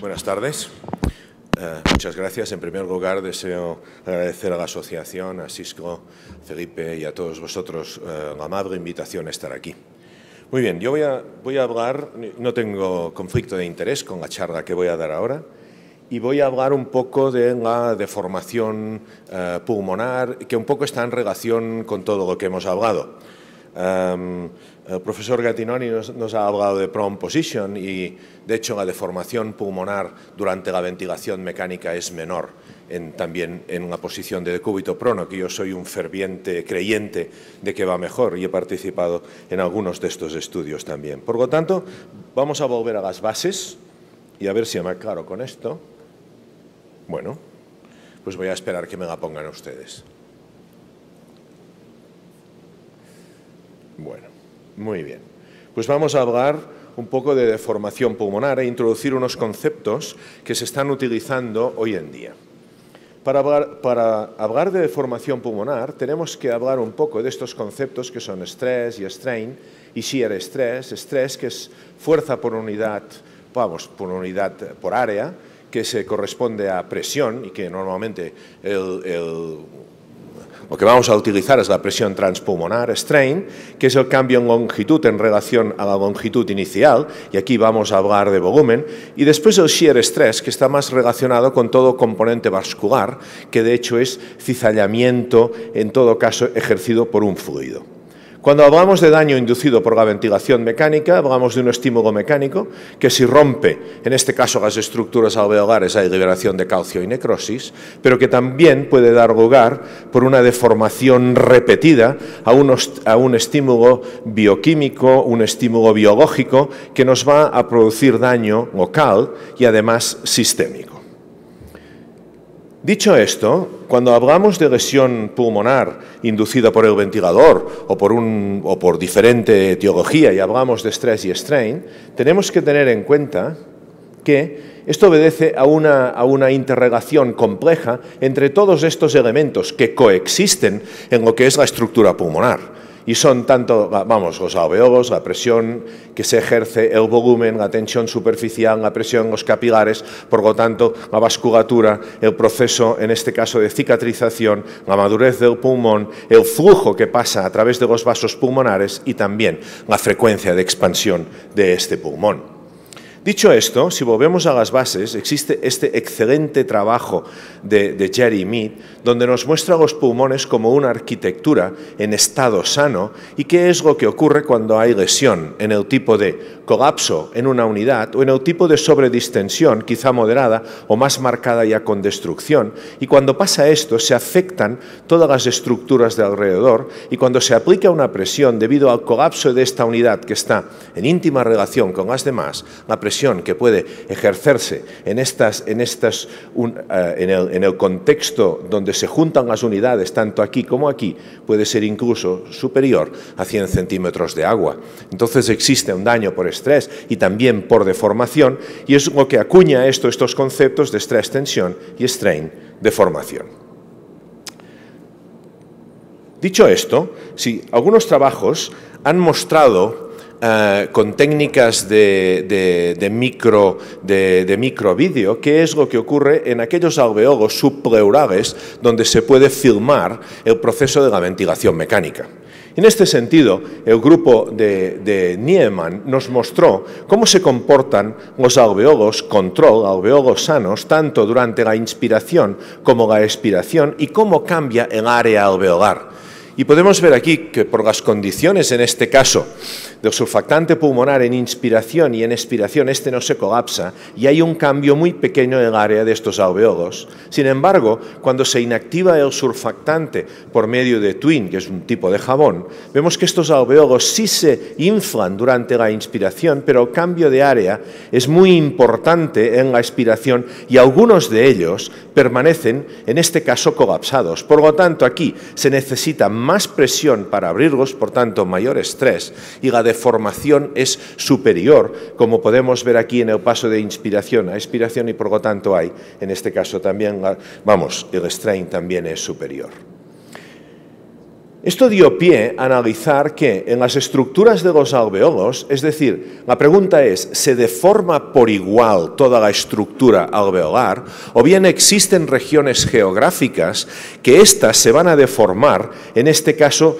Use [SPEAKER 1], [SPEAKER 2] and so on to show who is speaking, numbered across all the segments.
[SPEAKER 1] Buenas tardes. Muchas gracias. En primer lugar, deseo agradecer a la asociación, a Cisco, Felipe y a todos vosotros la amable invitación a estar aquí. Muy bien, yo voy a hablar, no tengo conflicto de interés con la charla que voy a dar ahora, y voy a hablar un poco de la deformación pulmonar, que un poco está en relación con todo lo que hemos hablado. El profesor Gattinoni nos ha hablado de prone position y, de hecho, la deformación pulmonar durante la ventilación mecánica es menor también en la posición de decúbito prono, que yo soy un ferviente creyente de que va mejor y he participado en algunos de estos estudios también. Por lo tanto, vamos a volver a las bases y a ver si me aclaro con esto. Bueno, pues voy a esperar que me la pongan ustedes. Bueno, muy bien. Pues vamos a hablar un poco de deformación pulmonar e introducir unos conceptos que se están utilizando hoy en día. Para hablar de deformación pulmonar tenemos que hablar un poco de estos conceptos que son stress y strain y shear stress. Stress, que es fuerza por unidad, por área, que se corresponde a presión y que normalmente lo que vamos a utilizar es la presión transpulmonar. Strain, que es el cambio en longitud en relación a la longitud inicial, y aquí vamos a hablar de volumen. Y después el shear stress, que está más relacionado con todo componente vascular, que de hecho es cizallamiento, en todo caso ejercido por un fluido. Cuando hablamos de daño inducido por la ventilación mecánica, hablamos de un estímulo mecánico que si rompe, en este caso las estructuras alveolares, hay liberación de calcio y necrosis, pero que también puede dar lugar por una deformación repetida a un estímulo bioquímico, un estímulo biológico que nos va a producir daño local y además sistémico. Dicho esto, cuando hablamos de lesión pulmonar inducida por el ventilador o por diferente etiología y hablamos de stress y strain, tenemos que tener en cuenta que esto obedece a una interrelación compleja entre todos estos elementos que coexisten en lo que es la estructura pulmonar. Y son tanto, los alveolos, la presión que se ejerce, el volumen, la tensión superficial, la presión en los capilares, por lo tanto, la vasculatura, el proceso, en este caso, de cicatrización, la madurez del pulmón, el flujo que pasa a través de los vasos pulmonares y también la frecuencia de expansión de este pulmón. Dicho esto, si volvemos a las bases, existe este excelente trabajo de Jerry Mead, donde nos muestra los pulmones como una arquitectura en estado sano y qué es lo que ocurre cuando hay lesión en el tipo de colapso en una unidad o en el tipo de sobredistensión, quizá moderada o más marcada ya con destrucción. Y cuando pasa esto, se afectan todas las estructuras de alrededor y cuando se aplica una presión debido al colapso de esta unidad que está en íntima relación con las demás, la presión que puede ejercerse en el contexto donde se juntan las unidades, tanto aquí como aquí, puede ser incluso superior a 100 centímetros de agua. Entonces existe un daño por estrés y también por deformación, y es lo que acuña estos conceptos de estrés, tensión y strain, deformación. Dicho esto, sí, algunos trabajos han mostrado con técnicas de microvídeo, qué es lo que ocurre en aquellos alveolos subpleurales donde se puede filmar el proceso de la ventilación mecánica. En este sentido, el grupo de Niemann nos mostró cómo se comportan los alveolos control, alveolos sanos, tanto durante la inspiración como la expiración y cómo cambia el área alveolar. Y podemos ver aquí que por las condiciones, en este caso, del surfactante pulmonar en inspiración y en expiración, este no se colapsa y hay un cambio muy pequeño en el área de estos alveolos. Sin embargo, cuando se inactiva el surfactante por medio de Twin, que es un tipo de jabón, vemos que estos alveolos sí se inflan durante la inspiración, pero el cambio de área es muy importante en la expiración y algunos de ellos permanecen, en este caso, colapsados. Por lo tanto, aquí se necesita más presión para abrirlos, por tanto, mayor estrés, y la deformación es superior, como podemos ver aquí en el paso de inspiración a expiración, y por lo tanto hay, en este caso también, el strain también es superior. Esto dio pie a analizar que en las estructuras de los alveolos, es decir, la pregunta es, ¿se deforma por igual toda la estructura alveolar? ¿O bien existen regiones geográficas que éstas se van a deformar, en este caso,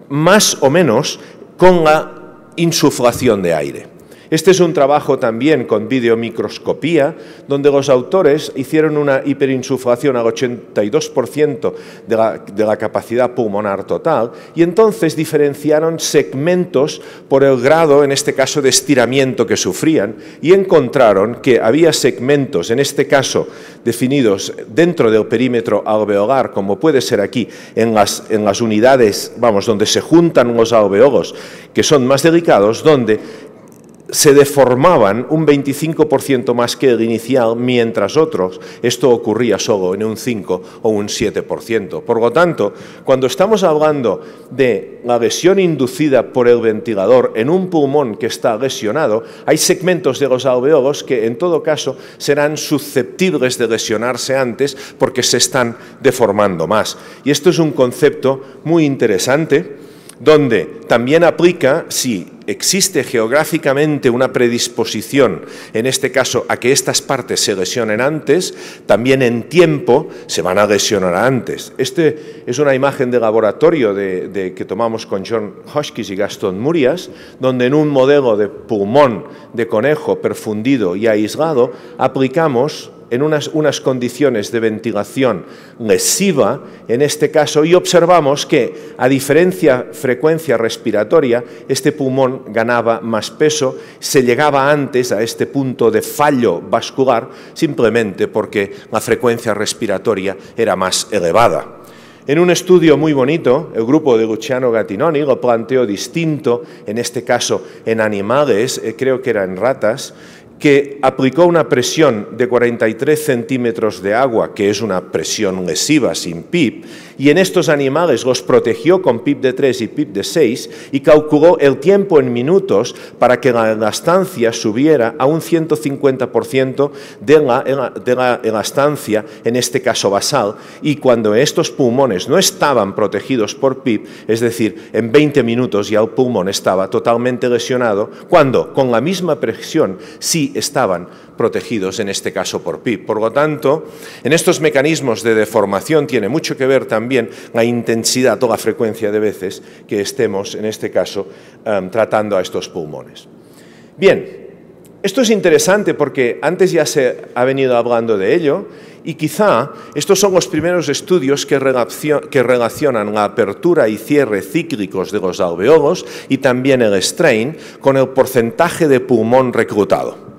[SPEAKER 1] más o menos con la insuflación de aire? Este es un trabajo también con videomicroscopía, donde los autores hicieron una hiperinsuflación al 82% de la capacidad pulmonar total y entonces diferenciaron segmentos por el grado, en este caso, de estiramiento que sufrían y encontraron que había segmentos, en este caso, definidos dentro del perímetro alveolar, como puede ser aquí, en las unidades, vamos, donde se juntan los alveolos, que son más delicados, donde se deformaban un 25% más que el inicial, mientras otros esto ocurría solo en un 5 o un 7%. Por lo tanto, cuando estamos hablando de la lesión inducida por el ventilador en un pulmón que está lesionado, hay segmentos de los alveolos que en todo caso serán susceptibles de lesionarse antes porque se están deformando más. Y esto es un concepto muy interesante, donde también aplica si existe geográficamente una predisposición, en este caso, a que estas partes se lesionen antes, también en tiempo se van a lesionar antes. Este es una imagen de laboratorio que tomamos con John Hotchkiss y Gaston Murias, donde en un modelo de pulmón de conejo perfundido y aislado aplicamos en unas condiciones de ventilación lesiva, en este caso, y observamos que, a diferencia frecuencia respiratoria, este pulmón ganaba más peso, se llegaba antes a este punto de fallo vascular, simplemente porque la frecuencia respiratoria era más elevada. En un estudio muy bonito, el grupo de Luciano Gattinoni lo planteó distinto, en este caso en animales, creo que era en ratas, que aplicó una presión de 43 centímetros de agua, que es una presión lesiva sin PIB, y en estos animales los protegió con PIB de 3 y PIB de 6 y calculó el tiempo en minutos para que la elastancia subiera a un 150% de la elastancia, en este caso basal, y cuando estos pulmones no estaban protegidos por PIB, es decir, en 20 minutos ya el pulmón estaba totalmente lesionado, cuando con la misma presión sí estaban protegidos, en este caso por PIB. Por lo tanto, en estos mecanismos de deformación tiene mucho que ver también la intensidad o la frecuencia de veces que estemos, en este caso, tratando a estos pulmones. Bien, esto es interesante porque antes ya se ha venido hablando de ello y quizá estos son los primeros estudios que relacionan la apertura y cierre cíclicos de los alveolos y también el strain con el porcentaje de pulmón reclutado.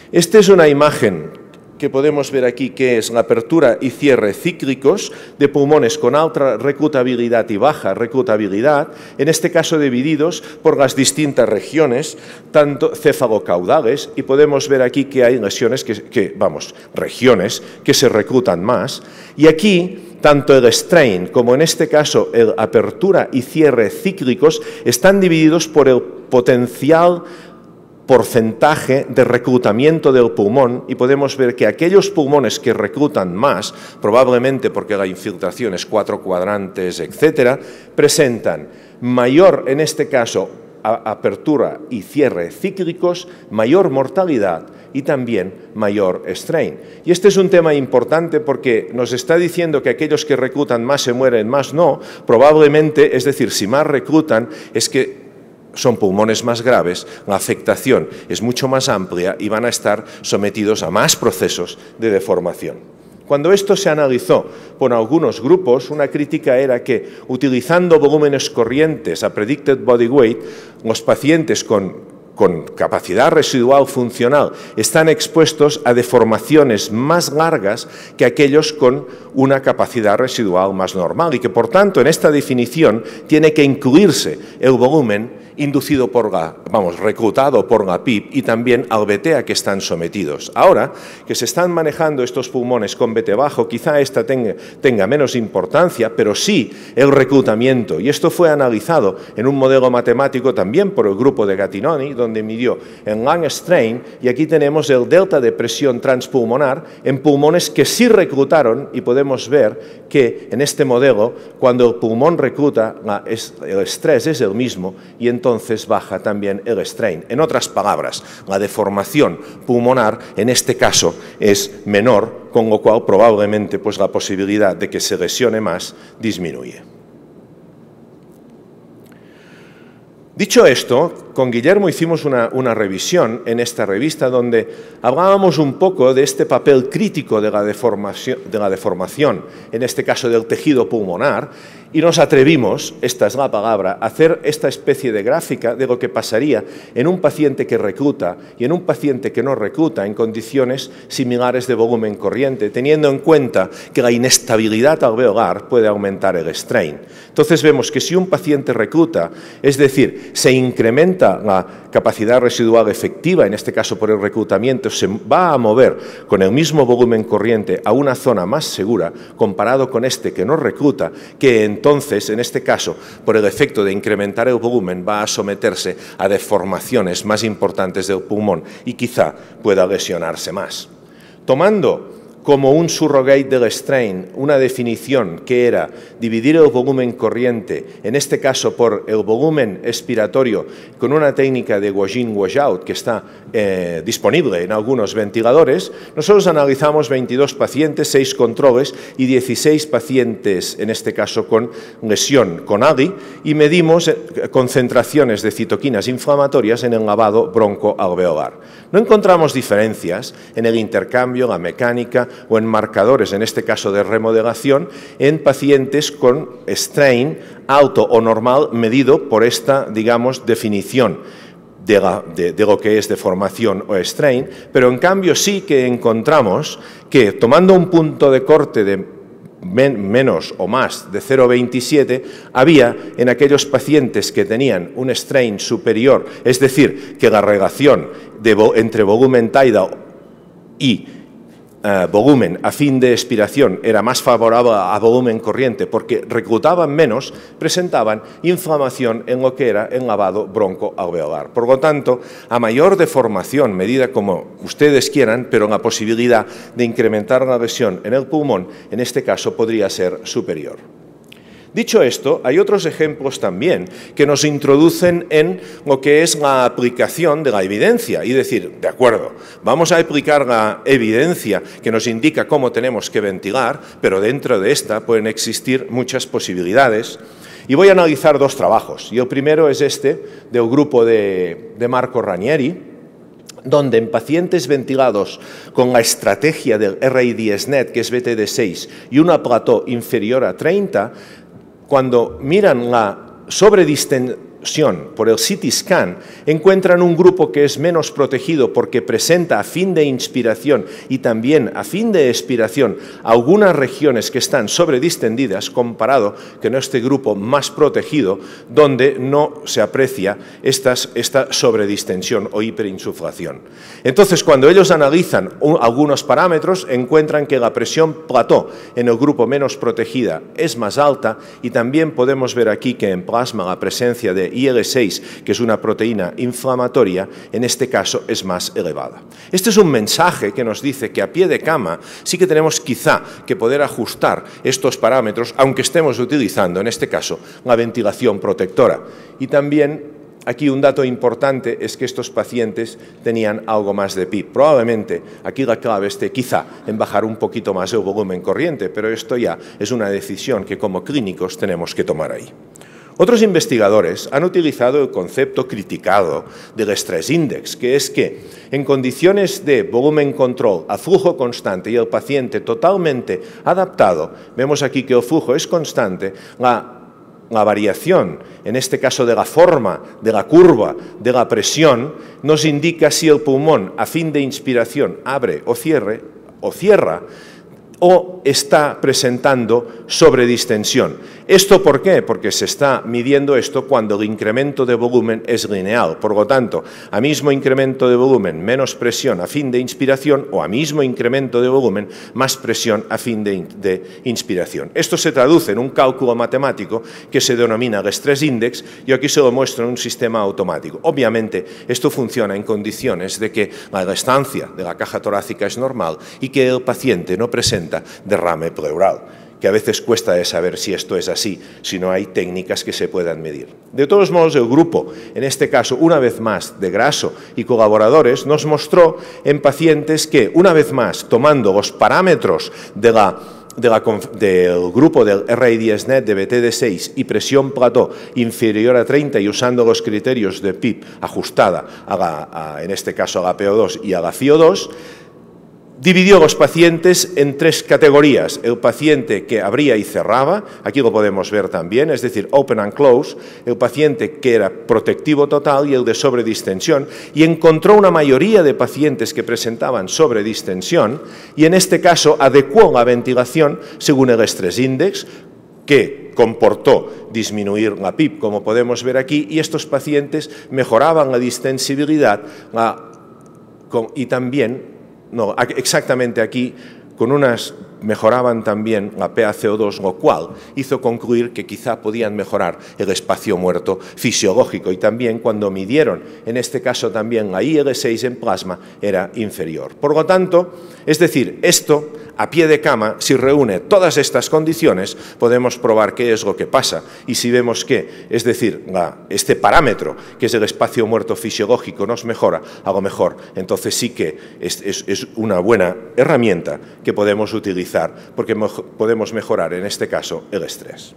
[SPEAKER 1] Esta es una imagen que podemos ver aquí, que es la apertura y cierre cíclicos de pulmones con alta reclutabilidad y baja reclutabilidad, en este caso divididos por las distintas regiones, tanto cefalocaudales, y podemos ver aquí que hay lesiones regiones que se reclutan más, y aquí tanto el strain como en este caso el apertura y cierre cíclicos están divididos por el potencial porcentaje de reclutamiento del pulmón y podemos ver que aquellos pulmones que reclutan más, probablemente porque la infiltración es 4 cuadrantes, etcétera, presentan mayor, en este caso, apertura y cierre cíclicos, mayor mortalidad y también mayor strain. Y este es un tema importante porque nos está diciendo que aquellos que reclutan más se mueren, más no. Probablemente, es decir, si más reclutan, es que son pulmones más graves, la afectación es mucho más amplia y van a estar sometidos a más procesos de deformación. Cuando esto se analizó por algunos grupos, una crítica era que, utilizando volúmenes corrientes a predicted body weight, los pacientes con capacidad residual funcional están expuestos a deformaciones más largas que aquellos con una capacidad residual más normal y que, por tanto, en esta definición tiene que incluirse el volumen inducido por reclutado por la PIP y también al BT a que están sometidos. Ahora que se están manejando estos pulmones con BT bajo, quizá esta tenga menos importancia, pero sí el reclutamiento. Y esto fue analizado en un modelo matemático también por el grupo de Gattinoni, donde midió en lung strain, y aquí tenemos el delta de presión transpulmonar en pulmones que sí reclutaron, y podemos ver que en este modelo, cuando el pulmón recluta, el estrés es el mismo y entonces baja también el strain. En otras palabras, la deformación pulmonar en este caso es menor, con lo cual probablemente pues, la posibilidad de que se lesione más disminuye. Dicho esto, con Guillermo hicimos una revisión en esta revista donde hablábamos un poco de este papel crítico de la deformación, en este caso del tejido pulmonar, y nos atrevimos, esta es la palabra, a hacer esta especie de gráfica de lo que pasaría en un paciente que recluta y en un paciente que no recluta en condiciones similares de volumen corriente, teniendo en cuenta que la inestabilidad alveolar puede aumentar el strain. Entonces vemos que si un paciente recluta, es decir, se incrementa la capacidad residual efectiva, en este caso por el reclutamiento, se va a mover con el mismo volumen corriente a una zona más segura comparado con este que no recluta, que entonces, en este caso, por el efecto de incrementar el volumen, va a someterse a deformaciones más importantes del pulmón y quizá pueda lesionarse más. Tomando como un surrogate del strain una definición que era dividir el volumen corriente, en este caso por el volumen expiratorio, con una técnica de wash-in, wash-out que está disponible en algunos ventiladores, nosotros analizamos 22 pacientes, 6 controles y 16 pacientes, en este caso con lesión con AGI, y medimos concentraciones de citoquinas inflamatorias en el lavado broncoalveolar. No encontramos diferencias en el intercambio, la mecánica o en marcadores, en este caso de remodelación, en pacientes con strain alto o normal medido por esta, digamos, definición de lo que es deformación o strain, pero en cambio sí que encontramos que tomando un punto de corte de menos o más de 0,27, había en aquellos pacientes que tenían un strain superior, es decir, que la relación entre volumen tidal y volumen a fin de expiración era más favorable a volumen corriente porque reclutaban menos, presentaban inflamación en lo que era el lavado broncoalveolar. Por lo tanto, a mayor deformación, medida como ustedes quieran, pero la posibilidad de incrementar la lesión en el pulmón, en este caso podría ser superior. Dicho esto, hay otros ejemplos también que nos introducen en lo que es la aplicación de la evidencia y decir, de acuerdo, vamos a aplicar la evidencia que nos indica cómo tenemos que ventilar, pero dentro de esta pueden existir muchas posibilidades. Y voy a analizar dos trabajos. Y el primero es este, del grupo de Marco Ranieri, donde en pacientes ventilados con la estrategia del RIDS-NET, que es BTD6, y una plató inferior a 30, cuando miran la sobredistensión por el CT scan, encuentran un grupo que es menos protegido porque presenta a fin de inspiración y también a fin de expiración algunas regiones que están sobredistendidas comparado con este grupo más protegido donde no se aprecia esta sobredistensión o hiperinsuflación. Entonces, cuando ellos analizan algunos parámetros, encuentran que la presión plató en el grupo menos protegida es más alta y también podemos ver aquí que en plasma la presencia de IL-6, que es una proteína inflamatoria, en este caso es más elevada. Este es un mensaje que nos dice que a pie de cama sí que tenemos quizá que poder ajustar estos parámetros, aunque estemos utilizando, en este caso, la ventilación protectora. Y también aquí un dato importante es que estos pacientes tenían algo más de PIB. Probablemente aquí la clave esté quizá en bajar un poquito más el volumen corriente, pero esto ya es una decisión que como clínicos tenemos que tomar ahí. Otros investigadores han utilizado el concepto criticado del stress index, que es que en condiciones de volumen control a flujo constante y el paciente totalmente adaptado, vemos aquí que el flujo es constante, la variación, en este caso de la forma, de la curva, de la presión, nos indica si el pulmón a fin de inspiración abre o cierra, o está presentando sobredistensión. ¿Esto por qué? Porque se está midiendo esto cuando el incremento de volumen es lineal. Por lo tanto, a mismo incremento de volumen, menos presión a fin de inspiración, o a mismo incremento de volumen, más presión a fin de inspiración. Esto se traduce en un cálculo matemático que se denomina el Stress Index, y aquí se lo muestro en un sistema automático. Obviamente, esto funciona en condiciones de que la estancia de la caja torácica es normal y que el paciente no presenta derrame pleural, que a veces cuesta de saber si esto es así, si no hay técnicas que se puedan medir. De todos modos, el grupo, en este caso, una vez más, de Grasso y colaboradores, nos mostró en pacientes que, una vez más, tomando los parámetros del grupo del RADSNet de BTD6 y presión plató inferior a 30 y usando los criterios de PIP ajustada, en este caso, a la PO2 y a la FiO2, dividió los pacientes en tres categorías. El paciente que abría y cerraba, aquí lo podemos ver también, es decir, open and close, el paciente que era protectivo total y el de sobredistensión, y encontró una mayoría de pacientes que presentaban sobredistensión y en este caso adecuó la ventilación según el Stress Index, que comportó disminuir la PIP, como podemos ver aquí, y estos pacientes mejoraban la distensibilidad y también, no, exactamente aquí, mejoraban también la PaCO2, lo cual hizo concluir que quizá podían mejorar el espacio muerto fisiológico, y también cuando midieron, en este caso también la IL6 en plasma, era inferior. Por lo tanto, es decir, esto a pie de cama, si reúne todas estas condiciones, podemos probar qué es lo que pasa, y si vemos que, es decir, este parámetro, que es el espacio muerto fisiológico, nos mejora, a lo mejor, entonces sí que es una buena herramienta que podemos utilizar, porque podemos mejorar, en este caso, el estrés.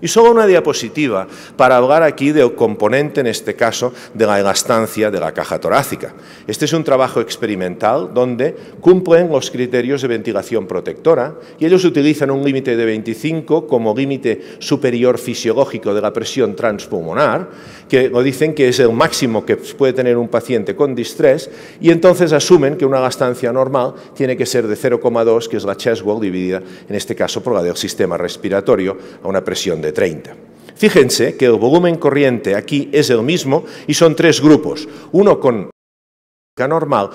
[SPEAKER 1] Y solo una diapositiva para hablar aquí del componente, en este caso, de la elastancia de la caja torácica. Este es un trabajo experimental donde cumplen los criterios de ventilación protectora y ellos utilizan un límite de 25 como límite superior fisiológico de la presión transpulmonar, que lo dicen que es el máximo que puede tener un paciente con distrés, y entonces asumen que una elastancia normal tiene que ser de 0,2, que es la chest wall dividida, en este caso por la del sistema respiratorio, a una presión de 30. Fíjense que el volumen corriente aquí es el mismo y son tres grupos, uno con normal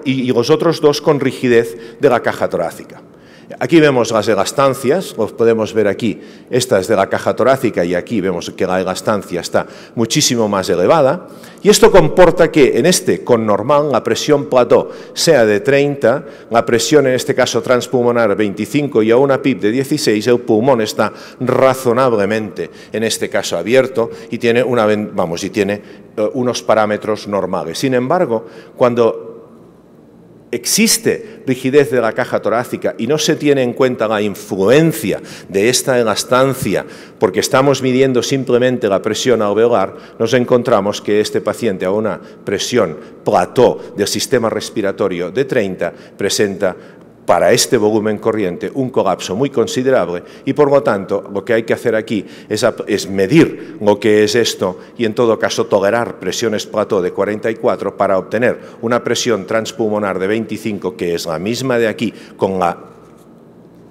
[SPEAKER 1] y los otros dos con rigidez de la caja torácica. Aquí vemos las elastancias, los podemos ver aquí, esta es de la caja torácica y aquí vemos que la elastancia está muchísimo más elevada, y esto comporta que en este con normal la presión plató sea de 30, la presión en este caso transpulmonar 25 y a una PIP de 16, el pulmón está razonablemente en este caso abierto y tiene unos parámetros normales. Sin embargo, cuando existe rigidez de la caja torácica y no se tiene en cuenta la influencia de esta elastancia porque estamos midiendo simplemente la presión alveolar, nos encontramos que este paciente a una presión plató del sistema respiratorio de 30 presenta para este volumen corriente un colapso muy considerable y por lo tanto lo que hay que hacer aquí es medir lo que es esto y en todo caso tolerar presiones plató de 44 para obtener una presión transpulmonar de 25 que es la misma de aquí con la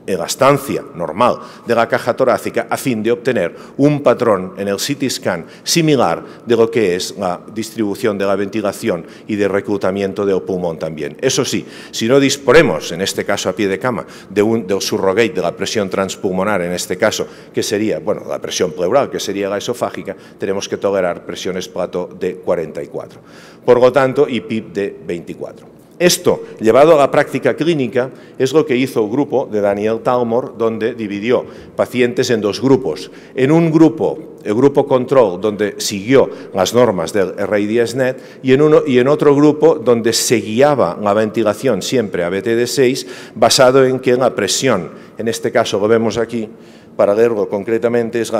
[SPEAKER 1] elastancia normal de la caja torácica a fin de obtener un patrón en el CT scan similar de lo que es la distribución de la ventilación y de reclutamiento del pulmón también. Eso sí, si no disponemos, en este caso a pie de cama, del surrogate de la presión transpulmonar, en este caso, que sería, bueno, la presión pleural, que sería la esofágica, tenemos que tolerar presiones plató de 44. Por lo tanto, y PIP de 24. Esto, llevado a la práctica clínica, es lo que hizo el grupo de Daniel Talmor, donde dividió pacientes en dos grupos. En un grupo, el grupo control, donde siguió las normas del RADSNet, y en otro grupo donde se guiaba la ventilación siempre a BTD6, basado en que la presión, en este caso lo vemos aquí, para leerlo concretamente, es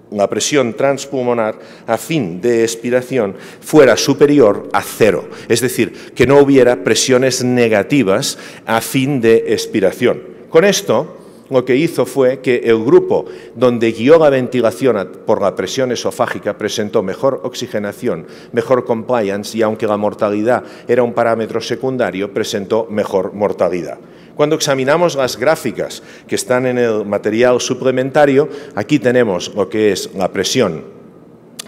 [SPEAKER 1] la presión transpulmonar a fin de expiración fuera superior a 0, es decir, que no hubiera presiones negativas a fin de expiración. Con esto, lo que hizo fue que el grupo donde guió la ventilación por la presión esofágica presentó mejor oxigenación, mejor compliance y aunque la mortalidad era un parámetro secundario, presentó mejor mortalidad. Cuando examinamos las gráficas que están en el material suplementario, aquí tenemos lo que es la presión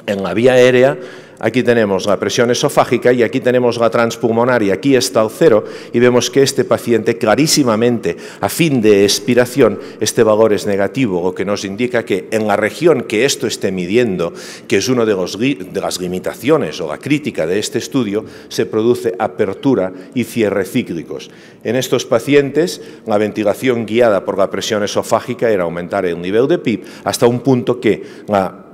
[SPEAKER 1] en la vía aérea, aquí tenemos la presión esofágica y aquí tenemos la transpulmonar y aquí está el cero y vemos que este paciente clarísimamente a fin de expiración este valor es negativo, lo que nos indica que en la región que esto esté midiendo, que es una de las limitaciones o la crítica de este estudio, se produce apertura y cierre cíclicos. En estos pacientes la ventilación guiada por la presión esofágica era aumentar el nivel de PIB hasta un punto que la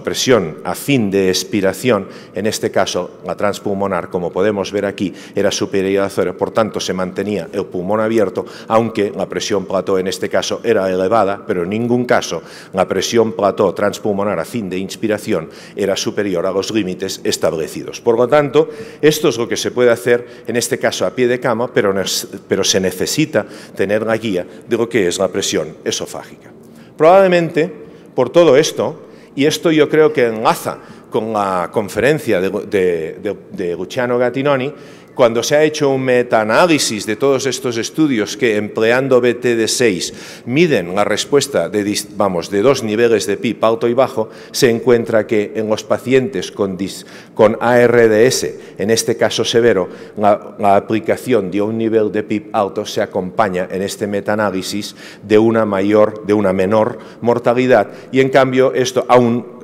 [SPEAKER 1] presión a fin de expiración, en este caso la transpulmonar, como podemos ver aquí, era superior a 0, por tanto se mantenía el pulmón abierto, aunque la presión plató en este caso era elevada, pero en ningún caso la presión plató transpulmonar a fin de inspiración era superior a los límites establecidos. Por lo tanto, esto es lo que se puede hacer, en este caso a pie de cama, pero se necesita tener la guía de lo que es la presión esofágica. Probablemente, por todo esto, y esto yo creo que enlaza con la conferencia de Luciano Gattinoni, cuando se ha hecho un metaanálisis de todos estos estudios que empleando BTD6 miden la respuesta de dos niveles de PIB alto y bajo, se encuentra que en los pacientes con ARDS, en este caso severo, la aplicación de un nivel de PIB alto se acompaña en este metaanálisis de una menor mortalidad y en cambio esto aún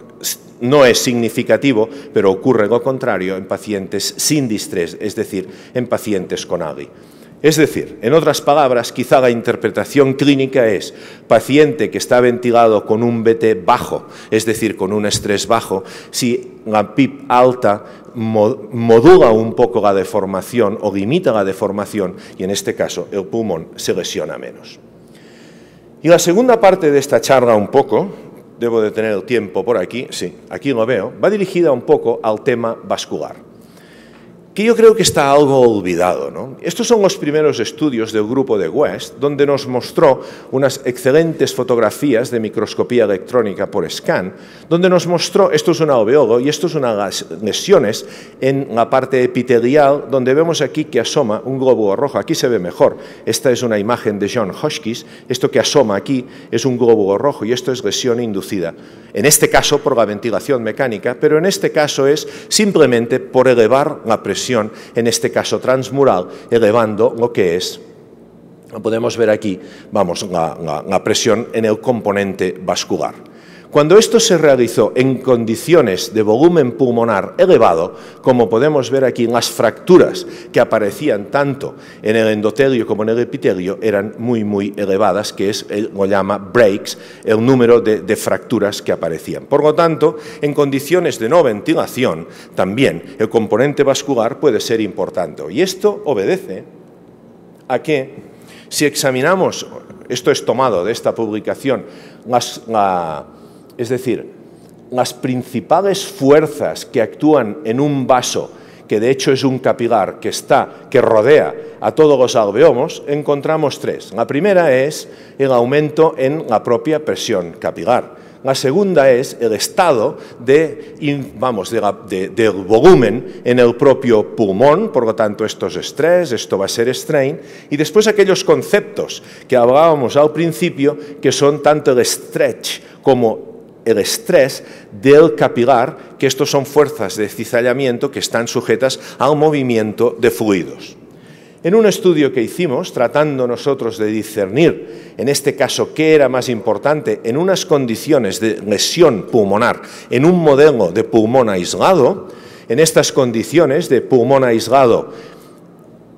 [SPEAKER 1] no es significativo, pero ocurre lo contrario en pacientes sin distrés, es decir, en pacientes con AGI. Es decir, en otras palabras, quizá la interpretación clínica es paciente que está ventilado con un BT bajo, es decir, con un estrés bajo, si la PIB alta modula un poco la deformación o limita la deformación y en este caso el pulmón se lesiona menos. Y la segunda parte de esta charla un poco, debo de tener el tiempo por aquí, sí, aquí lo veo, va dirigida un poco al tema vascular, que yo creo que está algo olvidado, ¿no? Estos son los primeros estudios del grupo de West, donde nos mostró unas excelentes fotografías de microscopía electrónica por scan, donde nos mostró, esto es un alveolo y esto es unas lesiones en la parte epitelial, donde vemos aquí que asoma un glóbulo rojo, aquí se ve mejor, esta es una imagen de John Hotchkiss, esto que asoma aquí es un glóbulo rojo y esto es lesión inducida, en este caso por la ventilación mecánica, pero en este caso es simplemente por elevar la presión, en este caso transmural, elevando lo que es, podemos ver aquí, la presión en el componente vascular. Cuando esto se realizó en condiciones de volumen pulmonar elevado, como podemos ver aquí, las fracturas que aparecían tanto en el endotelio como en el epitelio eran muy elevadas, que lo llama breaks, el número de fracturas que aparecían. Por lo tanto, en condiciones de no ventilación, también el componente vascular puede ser importante. Y esto obedece a que, si examinamos, esto es tomado de esta publicación, es decir, las principales fuerzas que actúan en un vaso, que de hecho es un capilar que rodea a todos los alveomos, encontramos tres. La primera es el aumento en la propia presión capilar. La segunda es el estado del volumen en el propio pulmón, por lo tanto esto es estrés, esto va a ser strain, y después aquellos conceptos que hablábamos al principio, que son tanto el stretch como el estrés del capilar, que estos son fuerzas de cizallamiento que están sujetas al movimiento de fluidos. En un estudio que hicimos, tratando nosotros de discernir, en este caso, qué era más importante en unas condiciones de lesión pulmonar, en un modelo de pulmón aislado, en estas condiciones de pulmón aislado,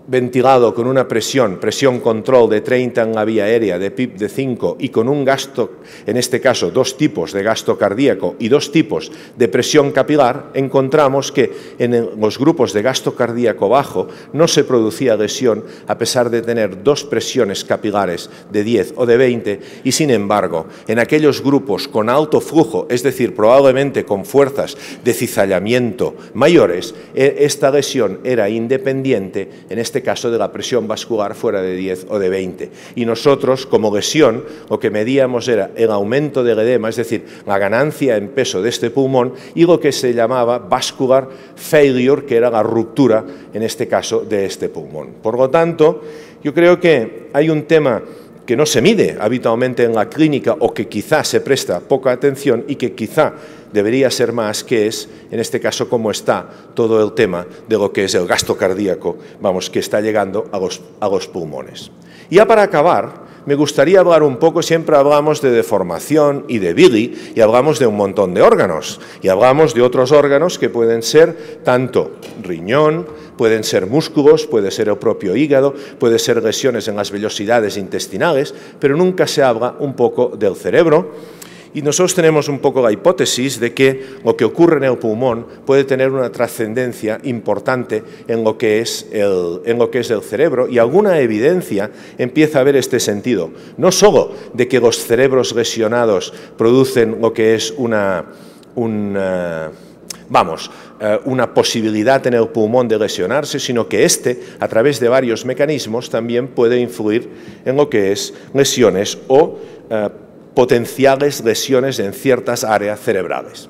[SPEAKER 1] ventilado con una presión control de 30 en la vía aérea, de PIB de 5 y con un gasto, en este caso, dos tipos de gasto cardíaco y dos tipos de presión capilar, encontramos que en los grupos de gasto cardíaco bajo no se producía lesión a pesar de tener dos presiones capilares de 10 o de 20 y, sin embargo, en aquellos grupos con alto flujo, es decir, probablemente con fuerzas de cizallamiento mayores, esta lesión era independiente, en este este caso de la presión vascular fuera de 10 o de 20. Y nosotros, como lesión, lo que medíamos era el aumento del edema, es decir, la ganancia en peso de este pulmón, y lo que se llamaba vascular failure, que era la ruptura, en este caso, de este pulmón. Por lo tanto, yo creo que hay un tema que no se mide habitualmente en la clínica o que quizá se presta poca atención y que quizá debería ser más, que es, en este caso, cómo está todo el tema de lo que es el gasto cardíaco, vamos, que está llegando a los pulmones. Y ya para acabar, me gustaría hablar un poco, siempre hablamos de deformación y de Billy, y hablamos de un montón de órganos, y hablamos de otros órganos que pueden ser tanto riñón, pueden ser músculos, puede ser el propio hígado, puede ser lesiones en las vellosidades intestinales, pero nunca se habla un poco del cerebro. Y nosotros tenemos un poco la hipótesis de que lo que ocurre en el pulmón puede tener una trascendencia importante en lo que es el cerebro, y alguna evidencia empieza a haber este sentido. No solo de que los cerebros lesionados producen lo que es una posibilidad en el pulmón de lesionarse, sino que a través de varios mecanismos, también puede influir en lo que es lesiones o potenciales lesiones en ciertas áreas cerebrales.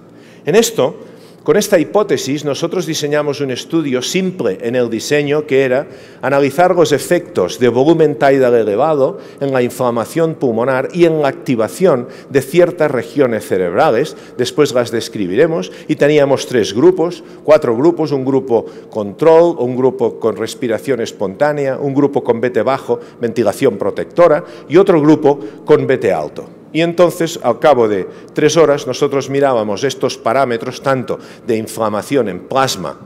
[SPEAKER 1] Con esta hipótesis, nosotros diseñamos un estudio simple en el diseño, que era analizar los efectos de volumen tidal elevado en la inflamación pulmonar y en la activación de ciertas regiones cerebrales. Después las describiremos, y teníamos 4 grupos, un grupo control, un grupo con respiración espontánea, un grupo con VT bajo, ventilación protectora, y otro grupo con VT alto. Y entonces, al cabo de 3 horas, nosotros mirábamos estos parámetros, tanto de inflamación en plasma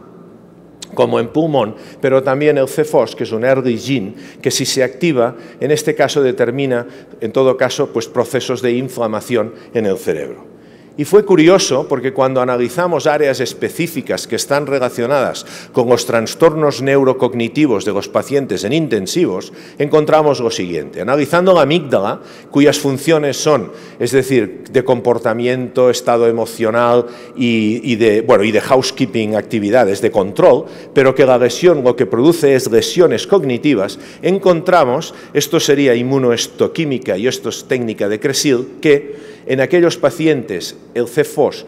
[SPEAKER 1] como en pulmón, pero también el CFOS, que es un early gene, que si se activa, en este caso determina, en todo caso, pues procesos de inflamación en el cerebro. Y fue curioso porque cuando analizamos áreas específicas que están relacionadas con los trastornos neurocognitivos de los pacientes en intensivos, encontramos lo siguiente. Analizando la amígdala, cuyas funciones son, es decir, de comportamiento, estado emocional y de housekeeping, actividades de control, pero que la lesión lo que produce es lesiones cognitivas, encontramos, esto sería inmunohistoquímica y esto es técnica de Cresil, que en aquellos pacientes, el CFOS,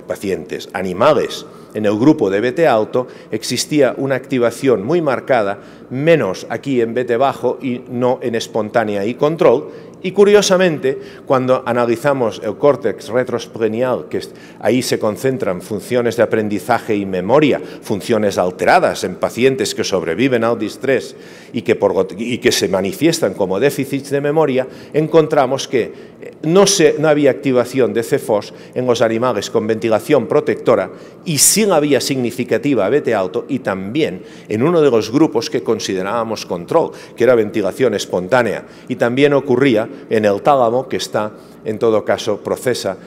[SPEAKER 1] pacientes, animales, en el grupo de VT alto, existía una activación muy marcada, menos aquí en VT bajo y no en espontánea y control. Y curiosamente, cuando analizamos el córtex retroesplenial, que ahí se concentran funciones de aprendizaje y memoria, funciones alteradas en pacientes que sobreviven al distrés y que se manifiestan como déficits de memoria, encontramos que no había activación de CFOS en los animales con ventilación protectora, y sí había significativa VT alto, y también en uno de los grupos que considerábamos control, que era ventilación espontánea, y también ocurría en el tálamo, que está, en todo caso, procesa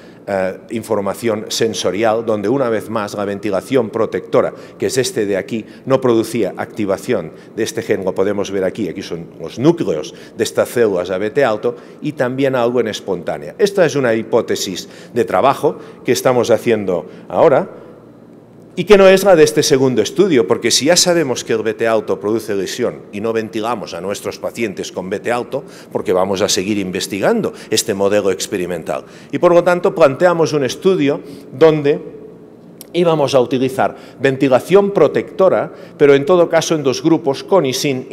[SPEAKER 1] información sensorial, donde una vez más la ventilación protectora, que es este de aquí, no producía activación de este gen. Lo podemos ver aquí son los núcleos de estas células a VT alto, y también algo en espontánea. Esta es una hipótesis de trabajo que estamos haciendo ahora, y que no es la de este segundo estudio, porque si ya sabemos que el VT alto produce lesión y no ventilamos a nuestros pacientes con VT alto, porque vamos a seguir investigando este modelo experimental. Y por lo tanto planteamos un estudio donde íbamos a utilizar ventilación protectora, pero en todo caso en 2 grupos con y sin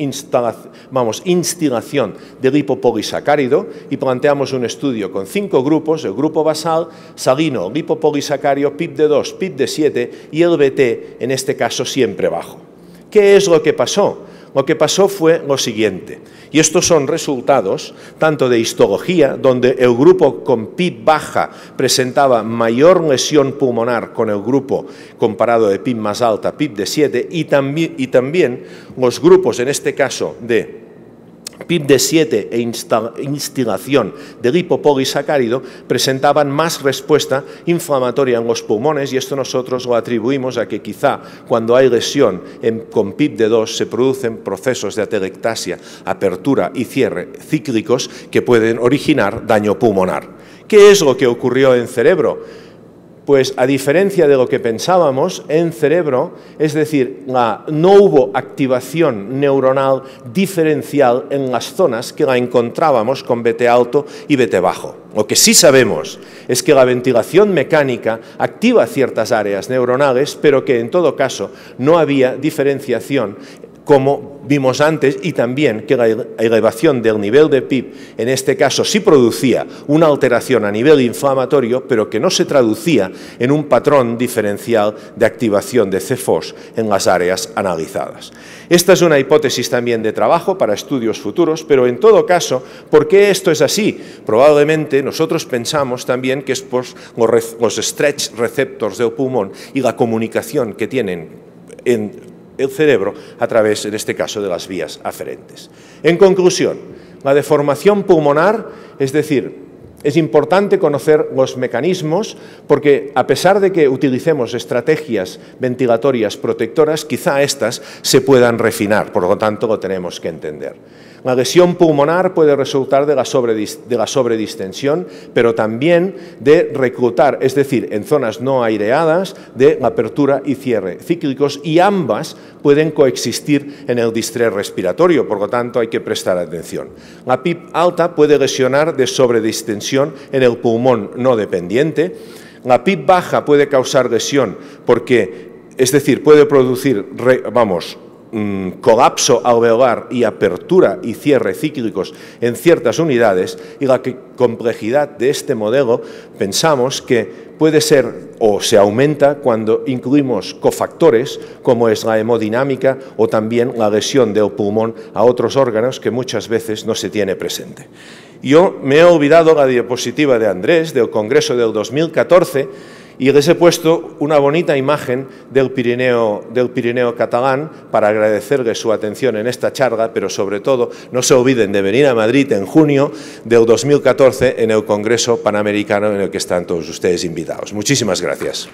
[SPEAKER 1] instilación de lipopolisacárido, y planteamos un estudio con 5 grupos, el grupo basal, salino, lipopolisacárido, PIP-D2, PIP-D7 y el VT, en este caso siempre bajo. ¿Qué es lo que pasó? Lo que pasó fue lo siguiente, y estos son resultados tanto de histología, donde el grupo con PIP baja presentaba mayor lesión pulmonar con el grupo comparado de PIP más alta, PIP-D7, y también los grupos, en este caso, de PIP-D7 e instilación de lipopolisacárido presentaban más respuesta inflamatoria en los pulmones, y esto nosotros lo atribuimos a que quizá cuando hay lesión con PIP-D2 se producen procesos de atelectasia, apertura y cierre cíclicos que pueden originar daño pulmonar. ¿Qué es lo que ocurrió en cerebro? Pues a diferencia de lo que pensábamos, en cerebro, es decir, no hubo activación neuronal diferencial en las zonas que la encontrábamos con BT alto y BT bajo. Lo que sí sabemos es que la ventilación mecánica activa ciertas áreas neuronales, pero que en todo caso no había diferenciación como vimos antes, y también que la elevación del nivel de PIB, en este caso sí producía una alteración a nivel inflamatorio, pero que no se traducía en un patrón diferencial de activación de CFOS en las áreas analizadas. Esta es una hipótesis también de trabajo para estudios futuros, pero en todo caso, ¿por qué esto es así? Probablemente nosotros pensamos también que es por los stretch receptors del pulmón y la comunicación que tienen en el cerebro a través, en este caso, de las vías aferentes. En conclusión, la deformación pulmonar, es decir, es importante conocer los mecanismos porque, a pesar de que utilicemos estrategias ventilatorias protectoras, quizá estas se puedan refinar, por lo tanto lo tenemos que entender. La lesión pulmonar puede resultar de la sobredistensión, pero también de reclutar, es decir, en zonas no aireadas, de la apertura y cierre cíclicos, y ambas pueden coexistir en el distrés respiratorio, por lo tanto hay que prestar atención. La PIB alta puede lesionar de sobredistensión en el pulmón no dependiente. La PIB baja puede causar lesión porque, es decir, puede producir, colapso alveolar y apertura y cierre cíclicos en ciertas unidades, y la complejidad de este modelo pensamos que puede ser o se aumenta cuando incluimos cofactores como es la hemodinámica o también la lesión del pulmón a otros órganos que muchas veces no se tiene presente. Yo me he olvidado la diapositiva de Andrés del Congreso del 2014 y les he puesto una bonita imagen del Pirineo catalán para agradecerles su atención en esta charla, pero sobre todo no se olviden de venir a Madrid en junio del 2014 en el Congreso Panamericano en el que están todos ustedes invitados. Muchísimas gracias.